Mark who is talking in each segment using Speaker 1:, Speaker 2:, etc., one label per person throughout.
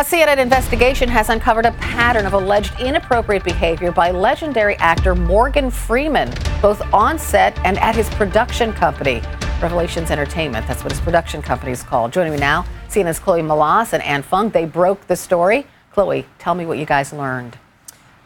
Speaker 1: A CNN investigation has uncovered a pattern of alleged inappropriate behavior by legendary actor Morgan Freeman, both on set and at his production company, Revelations Entertainment. That's what his production company is called. Joining me now, CNN's Chloe Malas and Ann Fung. They broke the story. Chloe, tell me what you guys learned.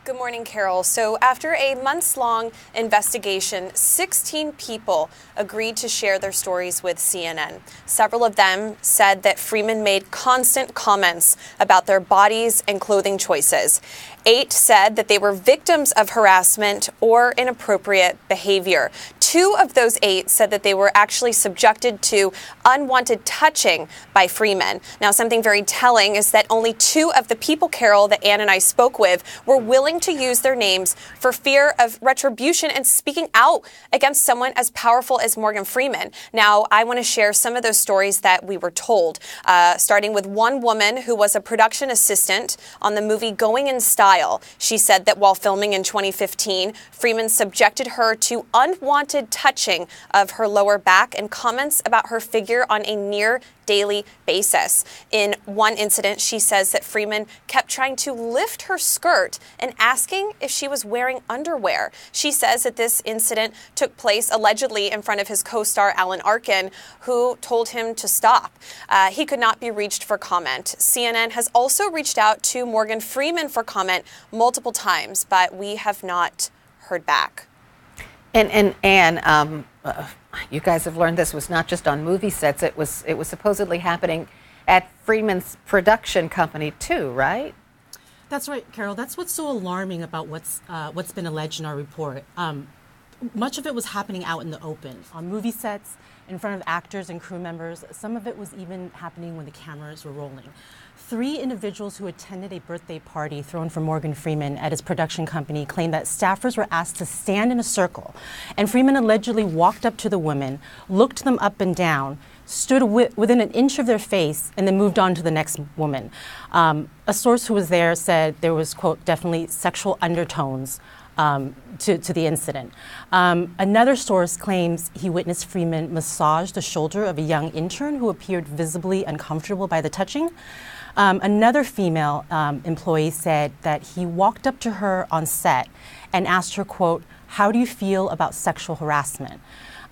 Speaker 2: Good morning, Carol. So after a months-long investigation, 16 people agreed to share their stories with CNN. Several of them said that Freeman made constant comments about their bodies and clothing choices. 8 said that they were victims of harassment or inappropriate behavior. 2 of those 8 said that they were actually subjected to unwanted touching by Freeman. Now, something very telling is that only 2 of the people, Carol, that Ann and I spoke with were willing to use their names for fear of retribution and speaking out against someone as powerful as Morgan Freeman. Now, I want to share some of those stories that we were told, starting with one woman who was a production assistant on the movie Going in Style. She said that while filming in 2015, Freeman subjected her to unwanted touching of her lower back and comments about her figure on a near daily basis. In one incident, she says that Freeman kept trying to lift her skirt and asking if she was wearing underwear. She says that this incident took place allegedly in front of his co-star Alan Arkin, who told him to stop. He could not be reached for comment. CNN has also reached out to Morgan Freeman for comment multiple times, but we have not heard back.
Speaker 1: And you guys have learned this was not just on movie sets. It was supposedly happening at Freeman's production company too, right?
Speaker 3: That's right, Carol. That's what's so alarming about what's been alleged in our report. Much of it was happening out in the open, on movie sets, in front of actors and crew members. Some of it was even happening when the cameras were rolling. 3 individuals who attended a birthday party thrown for Morgan Freeman at his production company claimed that staffers were asked to stand in a circle, and Freeman allegedly walked up to the women, looked them up and down, stood within an inch of their face, and then moved on to the next woman. A source who was there said there was, quote, definitely sexual undertones to the incident. Another source claims he witnessed Freeman massage the shoulder of a young intern who appeared visibly uncomfortable by the touching. Another female employee said that he walked up to her on set and asked her, quote, how do you feel about sexual harassment?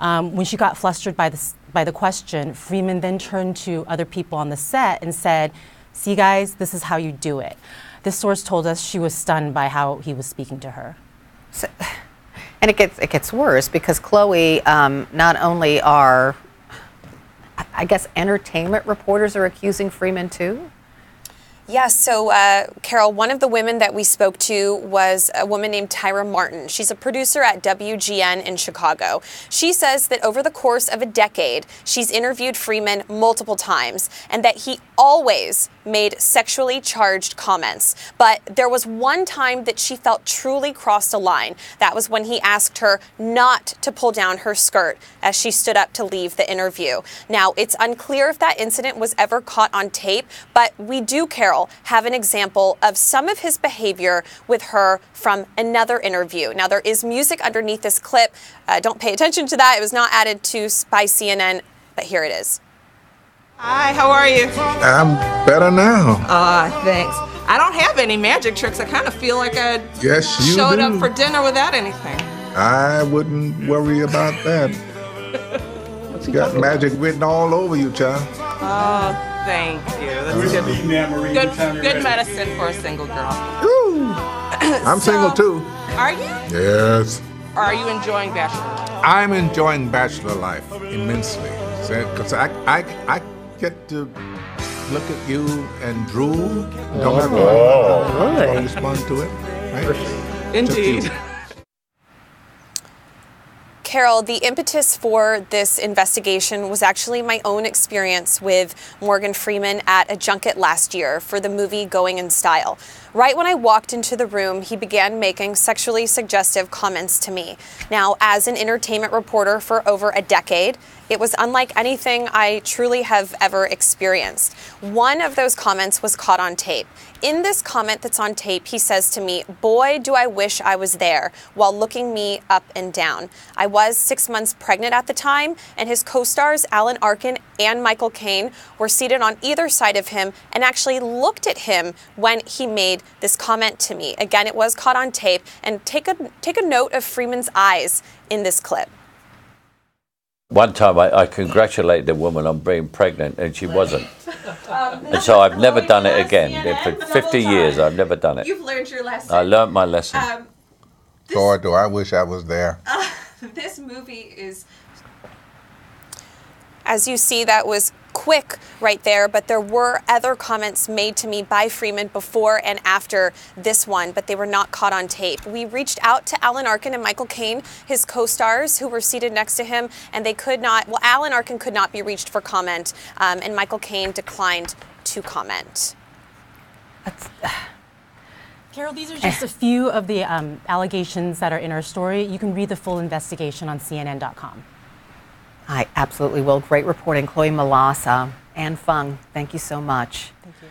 Speaker 3: When she got flustered by the question, Freeman then turned to other people on the set and said, see guys, this is how you do it. This source told us she was stunned by how he was speaking to her.
Speaker 1: So, and it gets worse because Chloe, not only are, I guess, entertainment reporters are accusing Freeman too?
Speaker 2: Yes, so Carol, one of the women that we spoke to was a woman named Tyra Martin. She's a producer at WGN in Chicago. She says that over the course of a decade, she's interviewed Freeman multiple times and that he always made sexually charged comments. But there was one time that she felt truly crossed a line. That was when he asked her not to pull down her skirt as she stood up to leave the interview. Now, it's unclear if that incident was ever caught on tape, but we do, Carol, have an example of some of his behavior with her from another interview. Now, there is music underneath this clip. Don't pay attention to that. It was not added to by CNN, but here it is.
Speaker 4: Hi, how are you?
Speaker 5: I'm better now.
Speaker 4: Thanks. I don't have any magic tricks. I kind of feel like I showed up for dinner without anything.
Speaker 5: I wouldn't worry about that. You got magic written all over you, child.
Speaker 4: Oh, thank you. That's good medicine for a single girl.
Speaker 5: Ooh. I'm single too.
Speaker 4: Are you?
Speaker 5: Yes.
Speaker 4: Or are you enjoying bachelor life?
Speaker 5: I'm enjoying bachelor life immensely. Because I get to look at you and drool. Don't have to respond to it. Right?
Speaker 4: Indeed.
Speaker 2: Carol, the impetus for this investigation was actually my own experience with Morgan Freeman at a junket last year for the movie Going in Style. Right when I walked into the room, he began making sexually suggestive comments to me. Now, as an entertainment reporter for over a decade, It was unlike anything I truly have ever experienced. One of those comments was caught on tape. In this comment that's on tape, he says to me, "Boy, do I wish I was there," while looking me up and down. I was 6 months pregnant at the time, and his co-stars Alan Arkin and Michael Caine were seated on either side of him and actually looked at him when he made this comment to me. Again, it was caught on tape, and take a note of Freeman's eyes in this clip.
Speaker 6: One time I congratulated a woman on being pregnant and she wasn't. And so I've never done it again. For 50 years I've never done it.
Speaker 4: You've learned your lesson.
Speaker 6: I learned my lesson.
Speaker 5: Boy, do I wish I was there.
Speaker 4: This movie is...
Speaker 2: As you see, that was quick right there, but there were other comments made to me by Freeman before and after this one, but they were not caught on tape. We reached out to Alan Arkin and Michael Caine, his co-stars who were seated next to him, and they could not, well, Alan Arkin could not be reached for comment, and Michael Caine declined to comment.
Speaker 3: Carol, these are just a few of the allegations that are in our story. You can read the full investigation on CNN.com.
Speaker 1: I absolutely will. Great reporting, Chloe Malassa. Anne Fung, thank you so much.
Speaker 3: Thank you.